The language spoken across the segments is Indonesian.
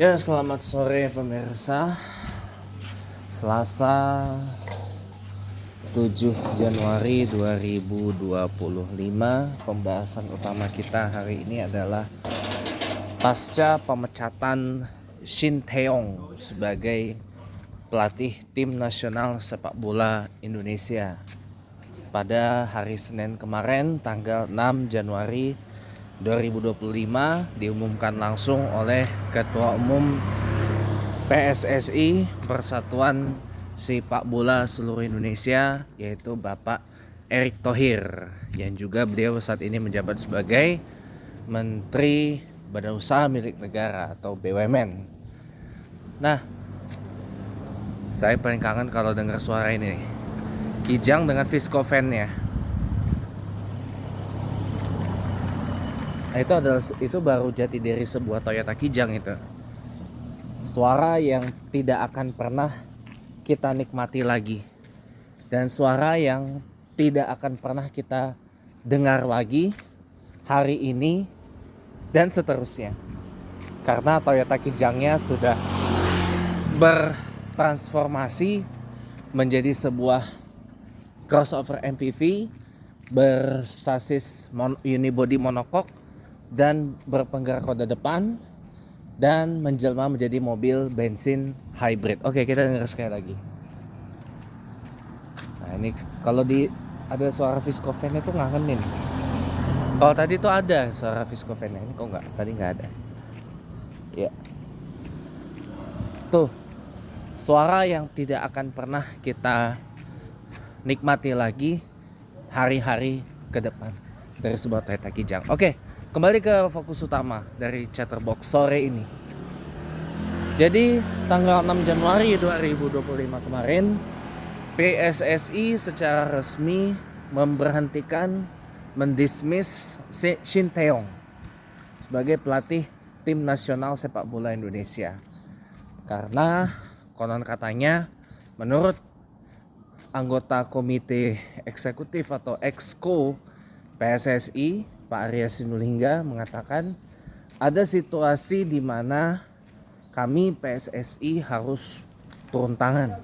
Ya, selamat sore pemirsa. Selasa 7 Januari 2025. Pembahasan utama kita hari ini adalah pasca pemecatan Shin Tae-yong sebagai pelatih tim nasional sepak bola Indonesia pada hari Senin kemarin tanggal 6 Januari 2025 diumumkan langsung oleh Ketua Umum PSSI Persatuan Sepak Bola Seluruh Indonesia, yaitu Bapak Erick Thohir, yang juga beliau saat ini menjabat sebagai Menteri Badan Usaha Milik Negara atau BUMN. Nah, saya paling kangen kalau dengar suara ini, Kijang dengan Viscovan-nya. Nah, itu baru jati diri sebuah Toyota Kijang itu. Suara yang tidak akan pernah kita nikmati lagi, dan suara yang tidak akan pernah kita dengar lagi hari ini dan seterusnya, karena Toyota Kijangnya sudah bertransformasi menjadi sebuah crossover MPV bersasis unibody monokok dan berpenggerak roda depan dan menjelma menjadi mobil bensin hybrid. Oke, kita dengar sekali lagi. Nah, ini kalau ada suara Viscovan itu ngangenin. Kalau tadi tuh ada suara Viscovan, ini kok nggak? Tadi nggak ada. Ya. Tuh, suara yang tidak akan pernah kita nikmati lagi hari-hari ke depan dari sebuah Toyota Kijang. Oke, kembali ke fokus utama dari Chatterbox sore ini. Jadi tanggal 6 Januari 2025 kemarin, PSSI secara resmi mendismiss Shin Tae-yong sebagai pelatih tim nasional sepak bola Indonesia. Karena konon katanya menurut anggota komite eksekutif atau Exco PSSI, Pak Arya Sinulinga, mengatakan ada situasi di mana kami PSSI harus turun tangan.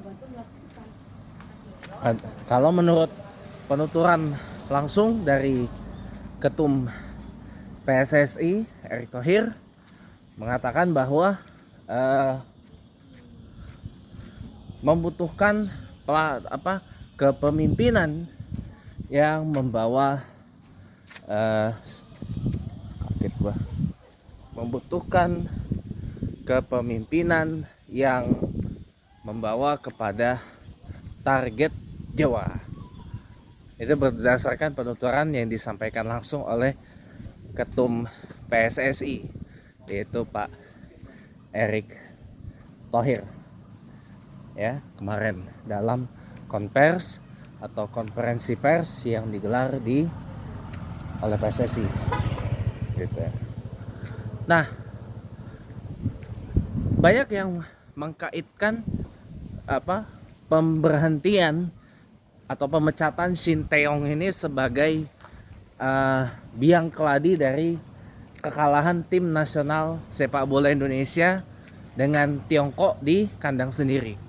Kalau menurut penuturan langsung dari Ketum PSSI Erick Thohir, mengatakan bahwa membutuhkan kepemimpinan yang membawa membutuhkan kepemimpinan yang membawa kepada target Jawa. Itu berdasarkan penuturan yang disampaikan langsung oleh Ketum PSSI, yaitu Pak Erick Thohir, ya, kemarin dalam konferensi pers yang digelar oleh PSSI, gitu. Nah, banyak yang mengkaitkan pemberhentian atau pemecatan Shin Tae-yong ini sebagai biang keladi dari kekalahan tim nasional sepak bola Indonesia dengan Tiongkok di kandang sendiri.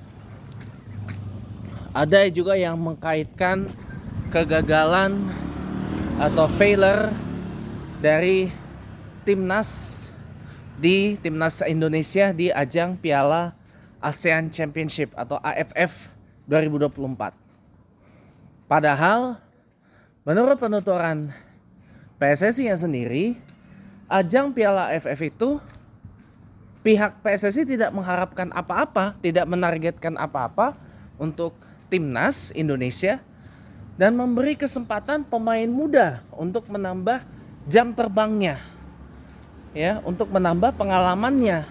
Ada juga yang mengkaitkan kegagalan atau failure dari timnas Indonesia di ajang Piala ASEAN Championship atau AFF 2024. Padahal menurut penuturan PSSI yang sendiri, ajang Piala AFF itu pihak PSSI tidak mengharapkan apa-apa, tidak menargetkan apa-apa untuk timnas Indonesia, dan memberi kesempatan pemain muda untuk menambah jam terbangnya, ya, untuk menambah pengalamannya.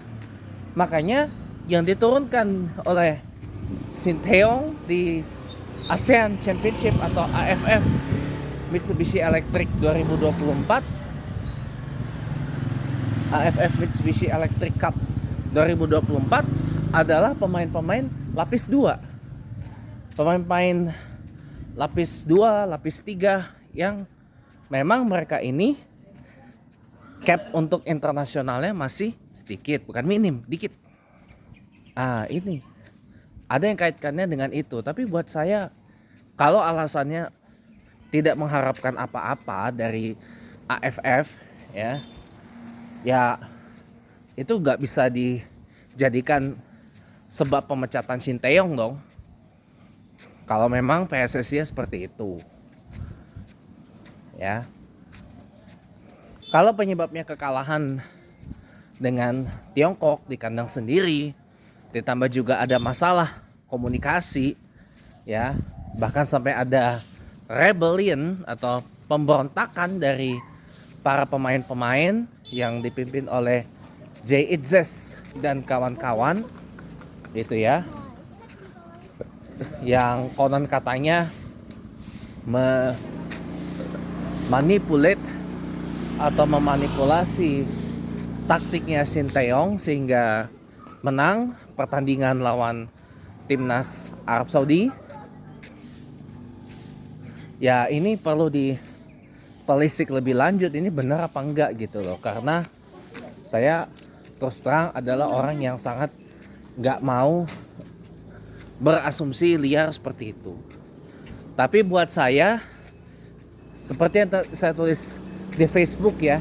Makanya yang diturunkan oleh Shin Tae-yong di ASEAN Championship atau AFF Mitsubishi Electric 2024, AFF Mitsubishi Electric Cup 2024 adalah pemain-pemain lapis 2. Pemain-pemain lapis 2, lapis 3 yang memang mereka ini cap untuk internasionalnya masih sedikit, bukan minim, dikit. Ini ada yang kaitkannya dengan itu. Tapi buat saya, kalau alasannya tidak mengharapkan apa-apa dari AFF, ya itu nggak bisa dijadikan sebab pemecatan Sinteyong dong. Kalau memang PSSI seperti itu, ya. Kalau penyebabnya kekalahan dengan Tiongkok di kandang sendiri, ditambah juga ada masalah komunikasi, ya, bahkan sampai ada rebellion atau pemberontakan dari para pemain-pemain yang dipimpin oleh Jay Itzes dan kawan-kawan, itu ya, yang konon katanya memanipulate atau memanipulasi taktiknya Sinteyong sehingga menang pertandingan lawan timnas Arab Saudi. Ya, ini perlu ditelisik lebih lanjut, ini benar apa enggak gitu loh. Karena saya terus terang adalah orang yang sangat nggak mau berasumsi liar seperti itu. Tapi buat saya, seperti yang saya tulis di Facebook ya,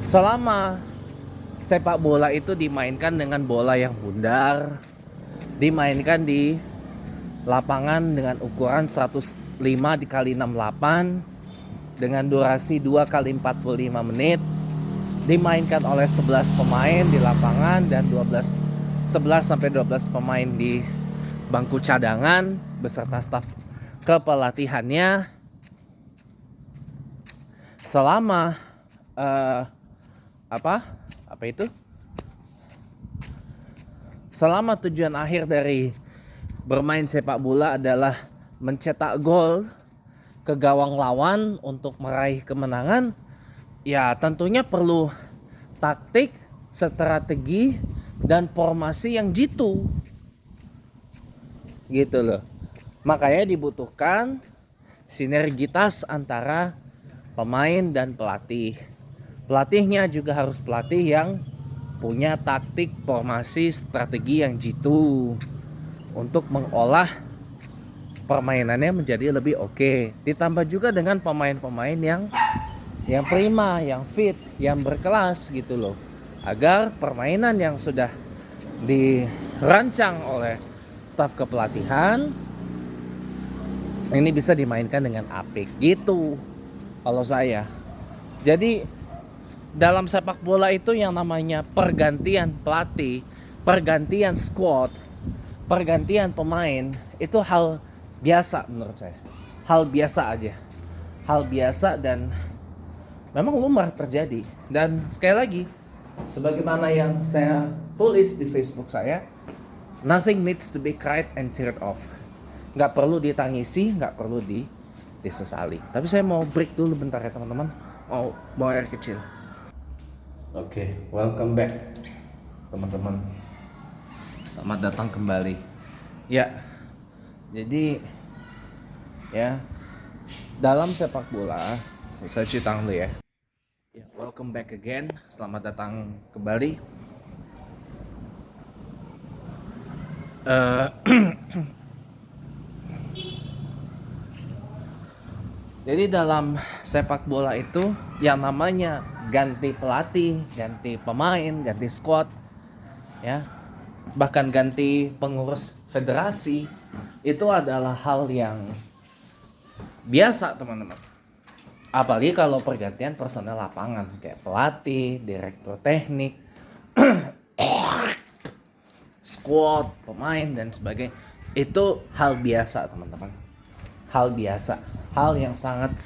selama sepak bola itu dimainkan dengan bola yang bundar, dimainkan di lapangan dengan ukuran 105 dikali 68 dengan durasi 2 kali 45 menit, dimainkan oleh 11 pemain di lapangan dan 11 sampai 12 pemain di bangku cadangan beserta staf kepelatihannya. Selama selama tujuan akhir dari bermain sepak bola adalah mencetak gol ke gawang lawan untuk meraih kemenangan, ya tentunya perlu taktik, strategi, dan formasi yang jitu gitu loh. Makanya dibutuhkan sinergitas antara pemain dan pelatih. Pelatihnya juga harus pelatih yang punya taktik, formasi, strategi yang jitu untuk mengolah permainannya menjadi lebih oke. Ditambah juga dengan pemain-pemain yang prima, yang fit, yang berkelas gitu loh. Agar permainan yang sudah dirancang oleh staf kepelatihan ini bisa dimainkan dengan apik gitu kalau saya. Jadi dalam sepak bola itu yang namanya pergantian pelatih, pergantian squad, pergantian pemain itu hal biasa menurut saya. Hal biasa aja. Hal biasa dan memang lumrah terjadi. Dan sekali lagi, sebagaimana yang saya tulis di Facebook saya, nothing needs to be cried and teared off. Nggak perlu ditangisi, nggak perlu disesali. Tapi saya mau break dulu bentar ya teman-teman. Mau bawa air kecil. Oke, welcome back teman-teman. Selamat datang kembali. Ya, jadi ya dalam sepak bola, saya cuci tangan dulu ya. Ya, welcome back again. Selamat datang kembali. Jadi dalam sepak bola itu yang namanya ganti pelatih, ganti pemain, ganti squad, ya, bahkan ganti pengurus federasi itu adalah hal yang biasa teman-teman. Apalagi kalau pergantian personel lapangan kayak pelatih, direktur teknik, squad, pemain dan sebagainya. Itu hal biasa teman-teman. Hal biasa, hal yang sangat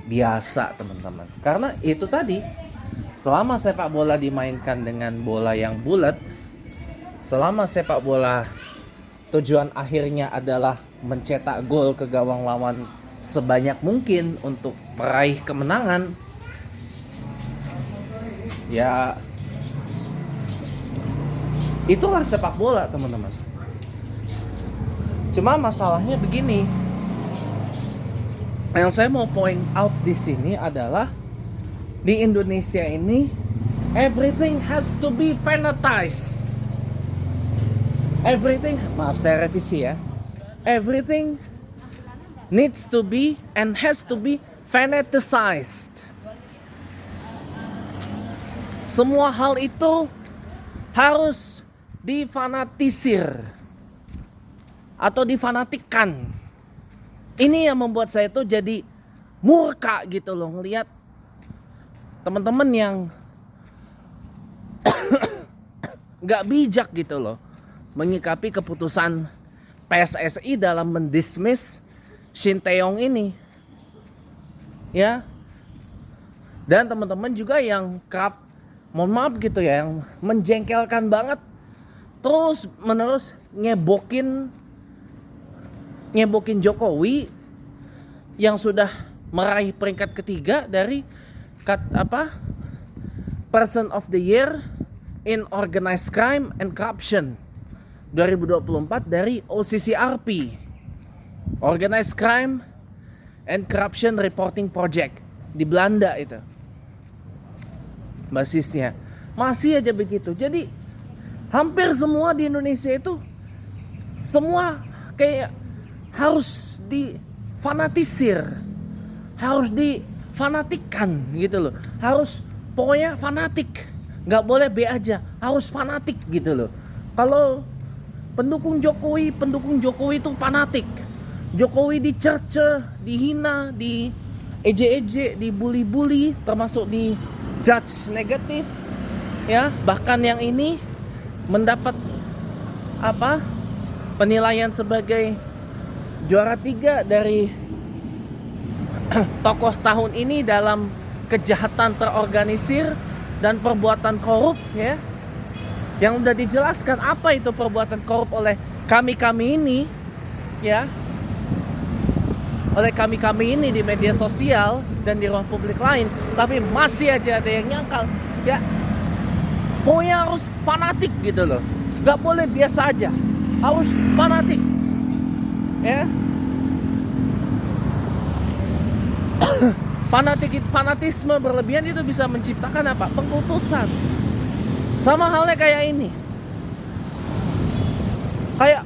biasa teman-teman. Karena itu tadi, selama sepak bola dimainkan dengan bola yang bulat, selama sepak bola tujuan akhirnya adalah mencetak gol ke gawang lawan sebanyak mungkin untuk meraih kemenangan, ya itulah sepak bola teman-teman. Cuma masalahnya begini, Yang saya mau point out di sini adalah di Indonesia ini everything has to be fanatized. Everything, maaf saya revisi ya. Everything needs to be and has to be fanaticized. Semua hal itu harus difanatisir atau difanatikan. Ini yang membuat saya tuh jadi murka gitu loh, ngelihat teman-teman yang nggak bijak gitu loh menyikapi keputusan PSSI dalam mendismiss Shin Tae-yong ini, ya. Dan teman-teman juga yang kerap, mohon maaf gitu ya, yang menjengkelkan banget terus menerus nyebokin Jokowi yang sudah meraih peringkat ketiga dari Person of the Year in Organized Crime and Corruption 2024 dari OCCRP, Organized Crime and Corruption Reporting Project di Belanda itu basisnya. Masih aja begitu. Jadi hampir semua di Indonesia itu semua kayak harus difanatisir, harus difanatikan gitu loh. Harus pokoknya fanatik, nggak boleh B aja, harus fanatik gitu loh. Kalau pendukung Jokowi itu fanatik. Jokowi dicerca, dihina, di eje-eje, dibully-bully, termasuk di judge negatif, ya. Bahkan yang ini mendapat penilaian sebagai juara 3 dari tokoh tahun ini dalam kejahatan terorganisir dan perbuatan korup, ya. Yang udah dijelaskan apa itu perbuatan korup oleh kami ini, ya. Oleh kami ini di media sosial dan di ruang publik lain, tapi masih aja ada yang nyangkal, ya. Pokoknya harus fanatik gitu loh. Gak boleh biasa aja, harus fanatik, ya. Fanatisme berlebihan itu bisa menciptakan apa? Pengkultusan. Sama halnya kayak ini. Kayak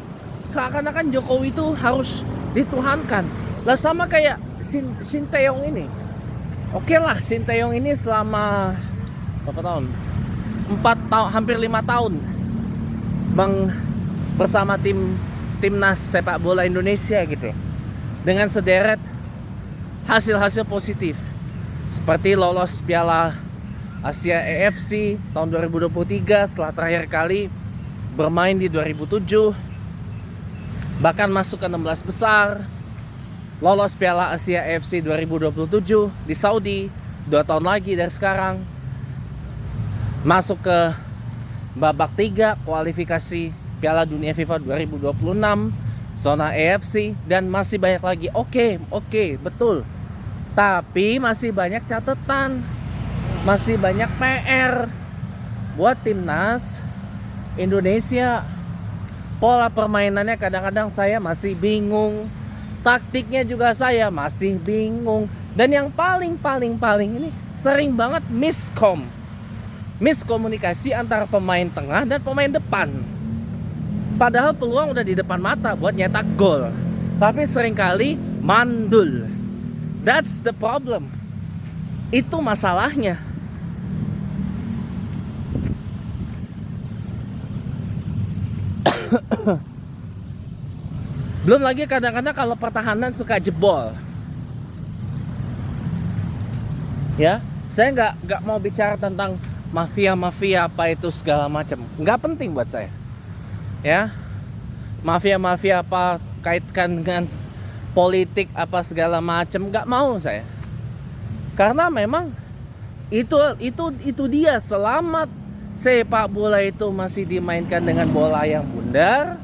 seakan-akan Jokowi itu harus dituhankan. Lah sama kayak Shin Tae-yong ini. Oke lah, Shin Tae-yong ini selama berapa tahun? 4 tahun, hampir 5 tahun bersama timnas sepak bola Indonesia gitu. Dengan sederet hasil-hasil positif seperti lolos Piala Asia AFC tahun 2023 setelah terakhir kali bermain di 2007, bahkan masuk ke 16 besar, lolos Piala Asia AFC 2027 di Saudi 2 tahun lagi dari sekarang, masuk ke babak 3 kualifikasi Piala Dunia FIFA 2026 zona AFC, dan masih banyak lagi. Oke, betul. Tapi masih banyak catatan, masih banyak PR buat timnas Indonesia. Pola permainannya kadang-kadang saya masih bingung, taktiknya juga saya masih bingung, dan yang paling ini sering banget miskomunikasi antara pemain tengah dan pemain depan. Padahal peluang udah di depan mata buat nyetak gol, tapi seringkali mandul. That's the problem. Itu masalahnya. Belum lagi kadang-kadang kalau pertahanan suka jebol. Ya, saya nggak mau bicara tentang mafia apa itu segala macam. Nggak penting buat saya. Ya, mafia apa kaitkan dengan politik apa segala macam, nggak mau saya. Karena memang itu dia, selamat sepak bola itu masih dimainkan dengan bola yang bundar,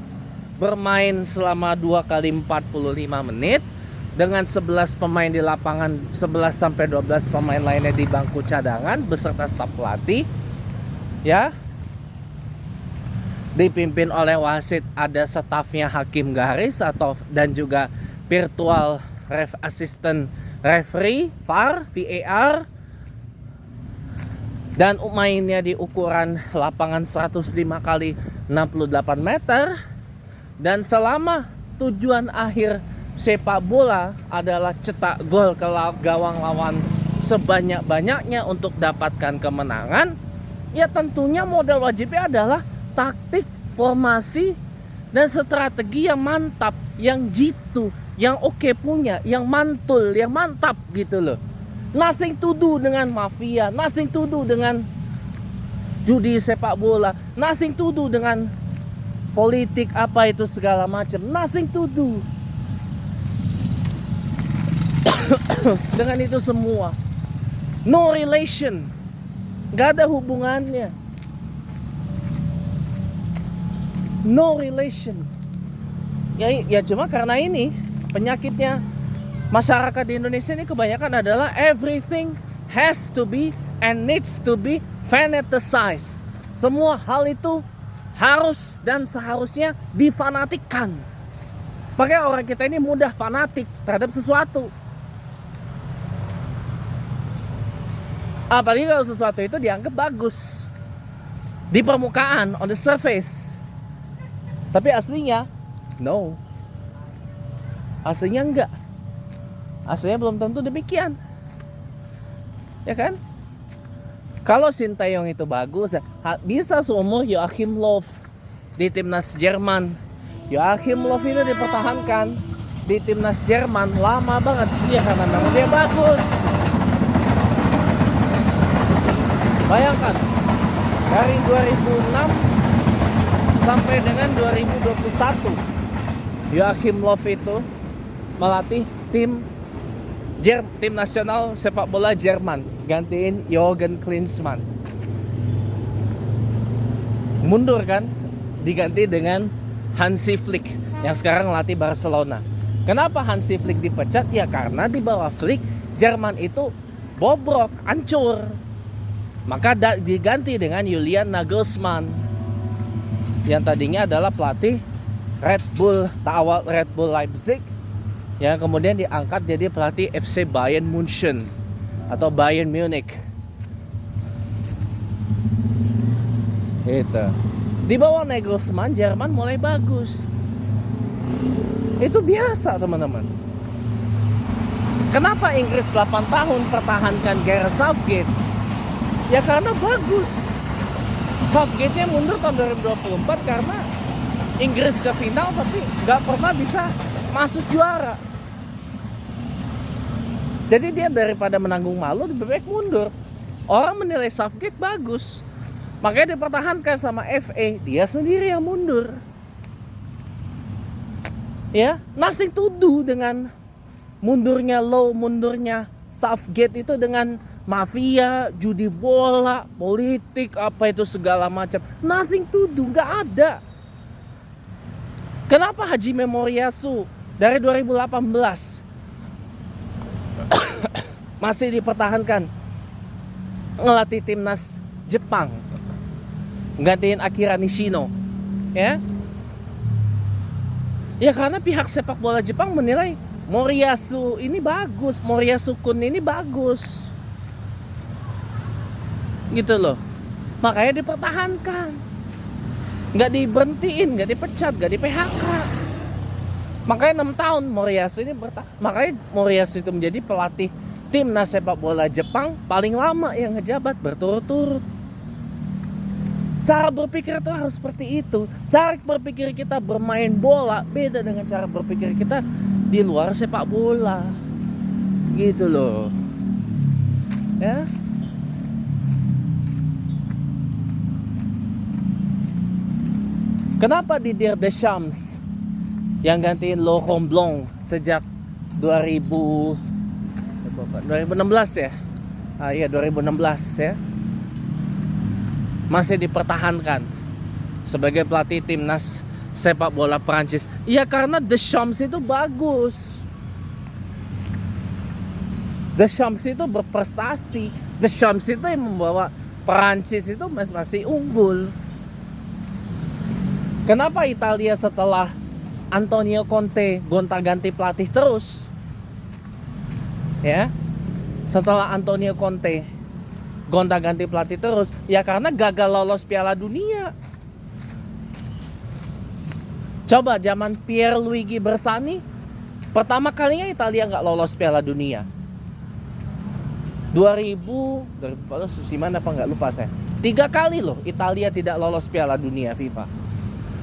bermain selama 2 kali 45 menit dengan 11 pemain di lapangan, 11 sampai 12 pemain lainnya di bangku cadangan beserta staf pelatih, ya. Dipimpin oleh wasit, ada stafnya hakim garis dan juga virtual assistant referee, VAR, dan mainnya di ukuran lapangan 105 kali 68 meter. Dan selama tujuan akhir sepak bola adalah cetak gol ke gawang lawan sebanyak-banyaknya untuk dapatkan kemenangan, ya tentunya modal wajibnya adalah taktik, formasi, dan strategi yang mantap, yang jitu, yang oke punya, yang mantul, yang mantap gitu loh. Nothing to do dengan mafia, nothing to do dengan judi sepak bola, nothing to do dengan politik apa itu segala macam, nothing to do dengan itu semua. No relation, gak ada hubungannya. No relation. Ya cuma karena ini penyakitnya masyarakat di Indonesia ini kebanyakan adalah everything has to be and needs to be fanaticized. Semua hal itu harus dan seharusnya difanatikkan. Makanya orang kita ini mudah fanatik terhadap sesuatu. Apalagi kalau sesuatu itu dianggap bagus di permukaan, on the surface. Tapi aslinya, no. Aslinya enggak. Aslinya belum tentu demikian. Ya kan? Kalau Sinteyong itu bagus, bisa seumur Joachim Löw di timnas Jerman. Joachim Löw itu dipertahankan di timnas Jerman lama banget. Ya karena memang dia bagus. Bayangkan, dari 2006 sampai dengan 2021 Joachim Löw itu melatih tim nasional sepak bola Jerman, gantiin Jürgen Klinsmann. Mundur kan, diganti dengan Hansi Flick yang sekarang melatih Barcelona. Kenapa Hansi Flick dipecat? Ya karena di bawah Flick Jerman itu bobrok, hancur. Maka diganti dengan Julian Nagelsmann yang tadinya adalah pelatih Red Bull Leipzig, yang kemudian diangkat jadi pelatih FC Bayern München atau Bayern Munich. Itu. Di bawah Nagelsmann Jerman mulai bagus. Itu biasa, teman-teman. Kenapa Inggris 8 tahun pertahankan Gareth Southgate? Ya karena bagus. Southgate-nya mundur tahun 2024 karena Inggris ke final tapi nggak pernah bisa masuk juara. Jadi dia daripada menanggung malu lebih baik mundur. Orang menilai Southgate bagus, makanya dipertahankan sama FA. Dia sendiri yang mundur. Ya, nothing to do dengan mundurnya Löw, mundurnya Southgate itu dengan mafia, judi bola, politik, apa itu segala macam. Nothing to do, nggak ada. Kenapa Hajime Moriyasu dari 2018 masih dipertahankan ngelatih timnas Jepang, gantiin Akira Nishino? Ya karena pihak sepak bola Jepang menilai Moriyasu ini bagus, Moriyasu Kun ini bagus, gitu loh. Makanya dipertahankan, nggak diberhentiin, nggak dipecat, nggak di PHK. Makanya 6 tahun Moriyasu ini makanya Moriyasu itu menjadi pelatih timnas sepak bola Jepang paling lama yang ngejabat berturut-turut. Cara berpikir itu harus seperti itu. Cara berpikir kita bermain bola beda dengan cara berpikir kita di luar sepak bola, gitu loh. Ya. Kenapa Didier Deschamps yang gantiin Laurent Blanc sejak 2016 ya? Iya 2016 ya. Masih dipertahankan sebagai pelatih timnas sepak bola Prancis. Ya karena Deschamps itu bagus. Deschamps itu berprestasi. Deschamps itu yang membawa Prancis itu masih unggul. Kenapa Italia setelah Antonio Conte gonta-ganti pelatih terus? ya. Setelah Antonio Conte gonta-ganti pelatih terus, ya karena gagal lolos Piala Dunia. Coba zaman Pierluigi Bersani, pertama kalinya Italia nggak lolos Piala Dunia. 2014 gimana apa nggak lupa saya. 3 kali loh Italia tidak lolos Piala Dunia FIFA.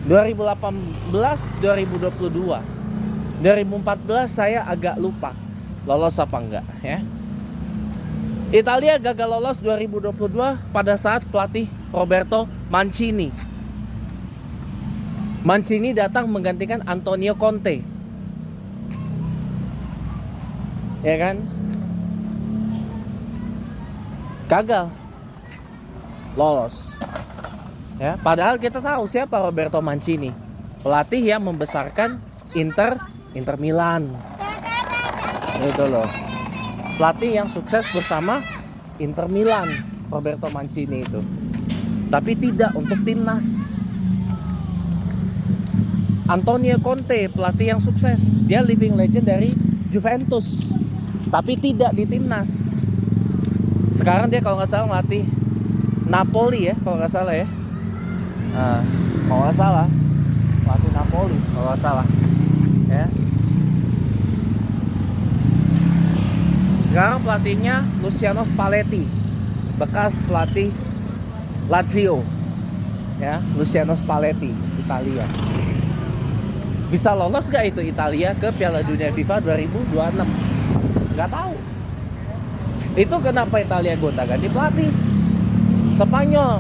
2018, 2022, 2014 saya agak lupa lolos apa enggak ya. Italia gagal lolos 2022 pada saat pelatih Roberto Mancini. Mancini datang menggantikan Antonio Conte, ya kan? Gagal lolos. Ya, padahal kita tahu siapa Roberto Mancini, pelatih yang membesarkan Inter Milan. Itu loh. Pelatih yang sukses bersama Inter Milan, Roberto Mancini itu. Tapi tidak untuk timnas. Antonio Conte, pelatih yang sukses. Dia living legend dari Juventus, tapi tidak di timnas. Sekarang dia kalau nggak salah melatih Napoli ya, kalau nggak salah ya. Kalau nggak salah melatih Napoli, kalau nggak salah ya. Sekarang pelatihnya Luciano Spalletti, bekas pelatih Lazio ya. Luciano Spalletti, Italia. Bisa lolos gak itu Italia ke Piala Dunia FIFA 2026? Gak tahu. Itu kenapa Italia gonta-ganti pelatih. Spanyol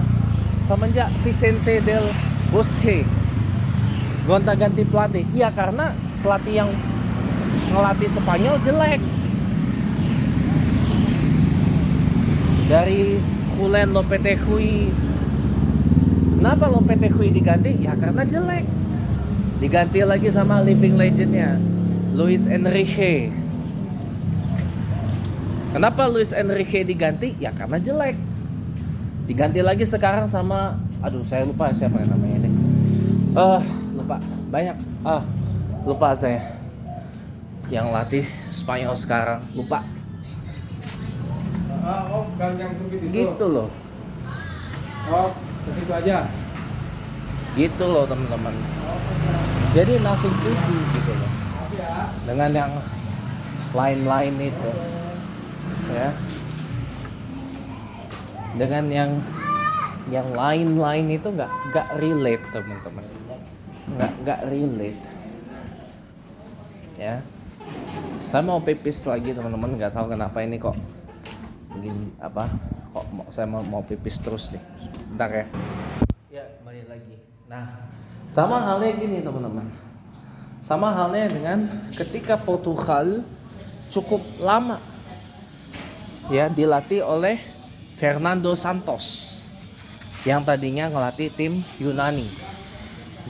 semenjak Vicente del Bosque gonta-ganti pelatih. Ya karena pelatih yang ngelatih Spanyol jelek. Dari Julen Lopetegui. Kenapa Lopetegui diganti? Ya karena jelek. Diganti lagi sama living legendnya Luis Enrique. Kenapa Luis Enrique diganti? Ya karena jelek. Diganti lagi sekarang sama, aduh saya lupa siapa namanya ini. Lupa banyak. Lupa saya. Yang latih Spanyol sekarang lupa. Yang sempit itu. Gitu loh. Ke situ aja. Gitu loh teman-teman. Jadi nothing to do gitu loh. Dengan yang lain-lain itu, ya. Dengan yang lain-lain itu nggak relate teman-teman. Nggak relate. Ya. Saya mau pipis lagi teman-teman, nggak tahu kenapa ini kok begini apa? Saya mau pipis terus nih. Bentar ya. Ya, balik lagi. Nah, sama halnya gini teman-teman. Sama halnya dengan ketika Portugal cukup lama ya dilatih oleh Fernando Santos yang tadinya ngelatih tim Yunani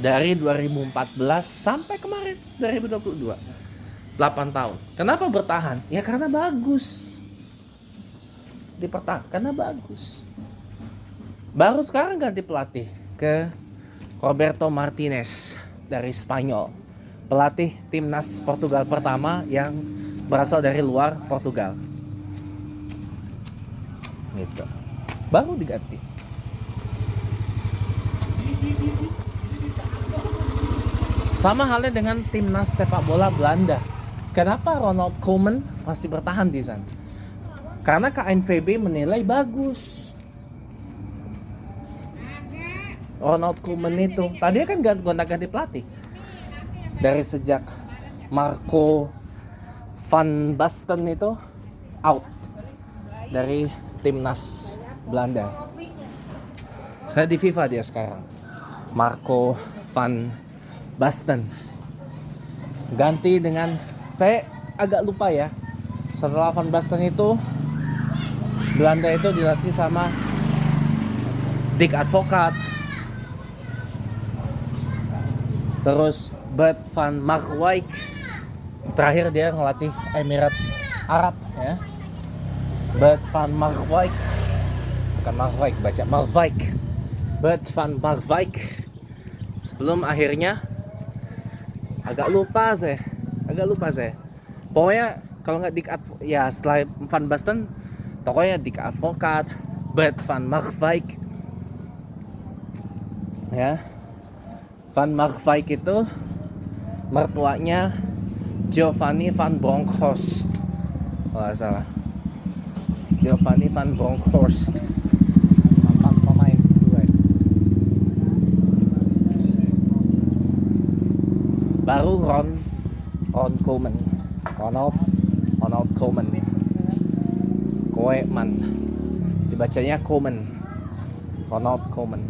dari 2014 sampai kemarin 2022. 8 tahun. Kenapa bertahan? Ya karena bagus. Dipertahankan karena bagus. Baru sekarang ganti pelatih ke Roberto Martinez dari Spanyol, pelatih timnas Portugal pertama yang berasal dari luar Portugal. Gitu. Baru diganti. Sama halnya dengan timnas sepak bola Belanda. Kenapa Ronald Koeman masih bertahan di sana? Karena KNVB menilai bagus. Ronald Koeman itu tadinya kan gonta-ganti pelatih dari sejak Marco van Basten itu out dari timnas Belanda. Saya di FIFA dia sekarang, Marco van Basten. Ganti dengan, saya agak lupa ya, setelah van Basten itu Belanda itu dilatih sama Dick Advocaat, terus Bert van Marwijk, terakhir dia ngelatih Emirat Arab ya. Bert van Marwijk, bukan Marwijk, baca Marwijk, Bert van Marwijk, sebelum akhirnya agak lupa saya. Pokoknya kalau nggak ya setelah Van Basten tokonya Dick Advocaat, Bert van Marwijk. Ya, Van Marwijk itu mertuanya Giovanni van Bronckhorst, kalau nggak salah. Giovanni van Bronckhorst, mantan pemain gue. Baru Ron Koeman, dibacanya Koeman, Ronald Koeman.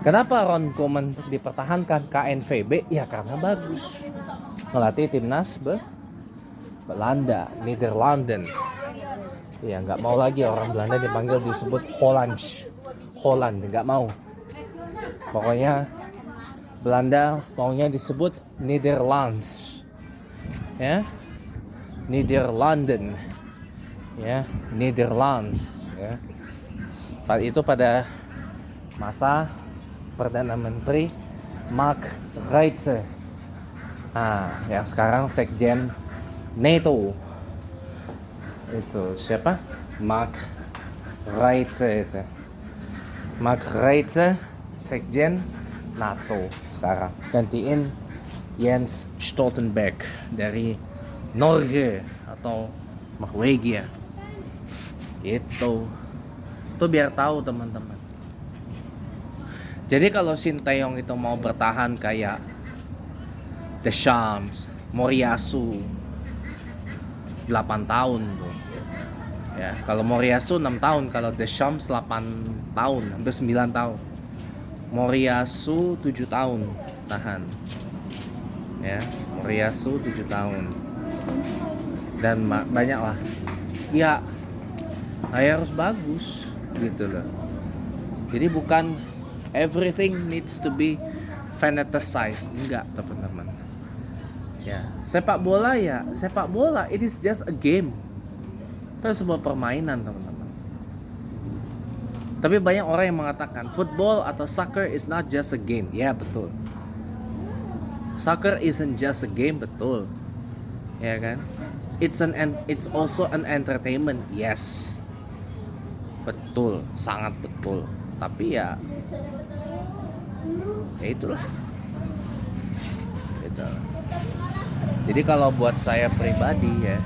Kenapa Ron Koeman dipertahankan KNVB? Ya karena bagus, ngelatih timnas Belanda, Nederlanden. Ya nggak mau lagi orang Belanda dipanggil disebut Holland, nggak mau. Pokoknya Belanda maunya disebut Netherlands, ya, Nederlanden, ya, Netherlands, ya. Itu pada masa Perdana Menteri Mark Rutte, yang sekarang Sekjen NATO. Itu siapa? Mark Rutte, Sekjen NATO sekarang, gantiin Jens Stoltenberg dari Norge atau Norwegia. Itu biar tahu teman-teman. Jadi kalau Sinteyong itu mau bertahan kayak Deschamps, Moriyasu 8 tahun tuh. Ya, kalau Moriyasu 6 tahun, kalau Deschamps 8 tahun, hampir 9 tahun. Moriyasu 7 tahun tahan. Ya, Moriyasu 7 tahun. Dan banyak lah. Ya, harus bagus gitu loh. Jadi bukan everything needs to be fanaticized, enggak teman-teman. Ya, sepak bola, it is just a game. Itu sebuah permainan teman-teman. Tapi banyak orang yang mengatakan football atau soccer is not just a game. Ya betul. Soccer isn't just a game, betul. Ya kan? It's also an entertainment. Yes. Betul, sangat betul. Tapi ya itulah. Gitu. Jadi kalau buat saya pribadi ya,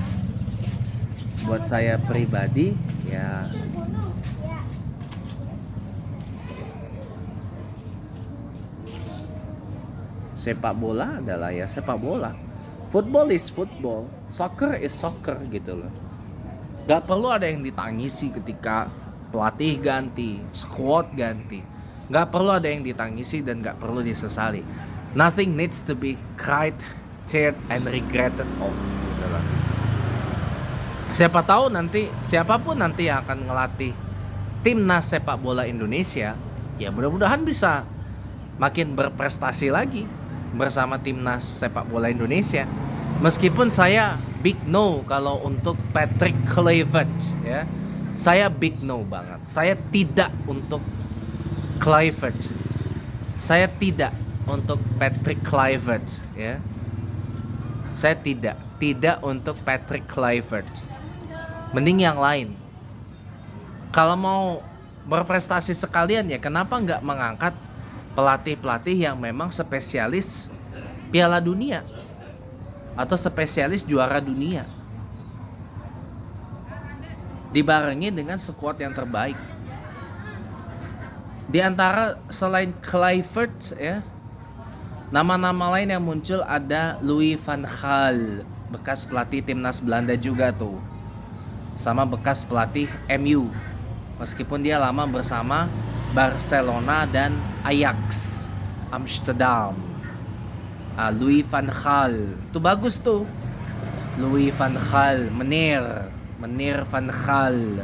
sepak bola adalah ya sepak bola. Football is football, soccer is soccer gitu loh. Gak perlu ada yang ditangisi ketika pelatih ganti, squad ganti. Gak perlu ada yang ditangisi dan gak perlu disesali. Nothing needs to be cried, teared, and regretted of gitu loh. Siapa tahu nanti siapapun nanti yang akan ngelatih timnas sepak bola Indonesia, ya mudah-mudahan bisa makin berprestasi lagi bersama timnas sepak bola Indonesia. Meskipun saya big no kalau untuk Patrick Kluivert, ya, saya big no banget. Saya tidak untuk Kluivert. Saya tidak untuk Patrick Kluivert, ya. Saya tidak untuk Patrick Kluivert. Mending yang lain. Kalau mau berprestasi sekalian ya kenapa nggak mengangkat pelatih-pelatih yang memang spesialis Piala Dunia atau spesialis juara dunia, dibarengi dengan skuad yang terbaik. Di antara selain Kluivert ya, nama-nama lain yang muncul ada Louis van Gaal, bekas pelatih timnas Belanda juga tuh, sama bekas pelatih MU, meskipun dia lama bersama Barcelona dan Ajax Amsterdam. Louis van Gaal itu bagus tuh. Louis van Gaal, Meneer van Gaal.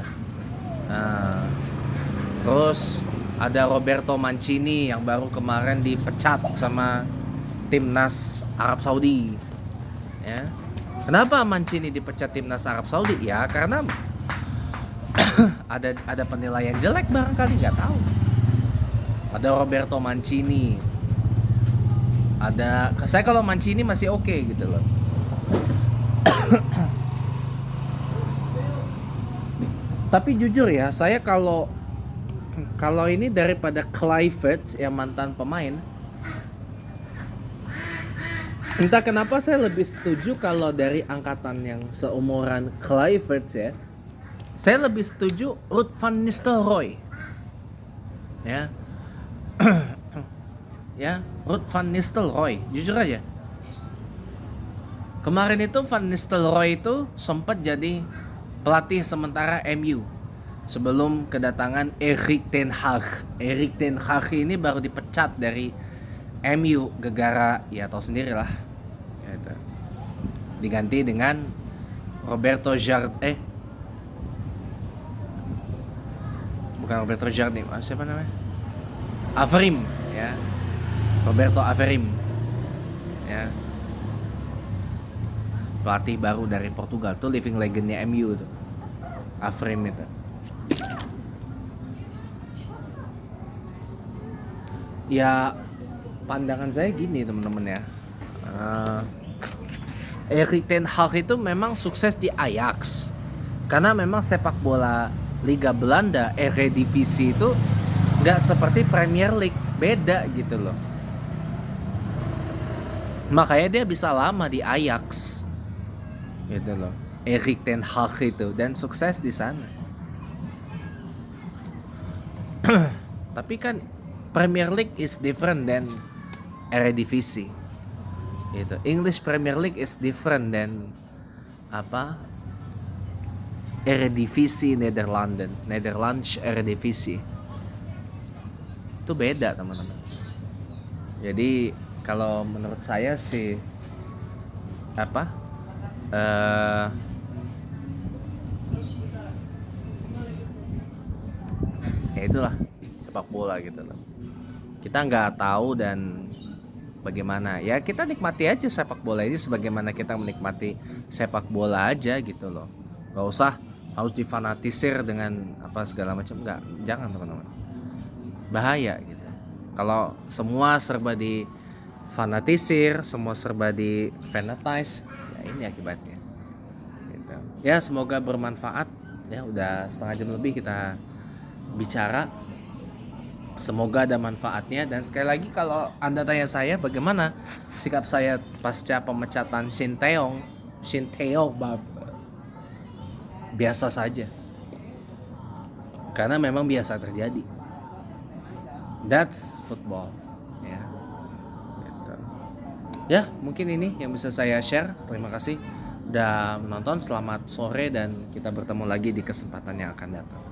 Terus ada Roberto Mancini yang baru kemarin dipecat sama timnas Arab Saudi. Ya. Kenapa Mancini dipecat timnas Arab Saudi? Ya karena ada penilaian jelek barangkali, nggak tahu. Ada Roberto Mancini. Saya kalau Mancini masih oke gitu loh. Tapi jujur ya, saya kalau kalau ini daripada Kluivert yang mantan pemain, entah kenapa saya lebih setuju kalau dari angkatan yang seumuran Kluivert ya. Saya lebih setuju Ruud van Nistelrooy. Ya. Ya, Ruud van Nistelrooy, jujur aja. Kemarin itu Van Nistelrooy itu sempat jadi pelatih sementara MU sebelum kedatangan Erik ten Hag. Erik ten Hag ini baru dipecat dari MU gegara, ya tahu sendirilah. Gitu. Diganti dengan Roberto Jardim. Bukan Roberto Jardim, siapa namanya? Averim, ya. Roberto Averim. Ya. Pelatih baru dari Portugal tuh, living legendnya MU tuh. Averim itu. Ya, pandangan saya gini teman-teman ya. Erik ten Hag itu memang sukses di Ajax. Karena memang sepak bola Liga Belanda, Eredivisie itu nggak seperti Premier League, beda gitu loh. Makanya dia bisa lama di Ajax, gitu loh. Erik ten Hag itu, dan sukses di sana. Tapi kan Premier League is different than Eredivisie. Gitu. English Premier League is different than Eredivisie Netherlands Eredivisie. Itu beda teman-teman. Jadi kalau menurut saya sih ya itulah sepak bola gitu loh. Kita nggak tahu dan bagaimana ya, kita nikmati aja sepak bola ini sebagaimana kita menikmati sepak bola aja gitu loh. Nggak usah harus difanatisir dengan apa segala macam, nggak, jangan teman-teman, bahaya gitu. Kalau semua serba di fanatisir, semua serba di fanatize, ya ini akibatnya gitu. Ya semoga bermanfaat ya, udah setengah jam lebih kita bicara, semoga ada manfaatnya. Dan sekali lagi kalau Anda tanya saya bagaimana sikap saya pasca pemecatan Shin Tae-yong, biasa saja, karena memang biasa terjadi. That's football ya. Gitu. Ya mungkin ini yang bisa saya share. Terima kasih udah menonton, selamat sore, dan kita bertemu lagi di kesempatan yang akan datang.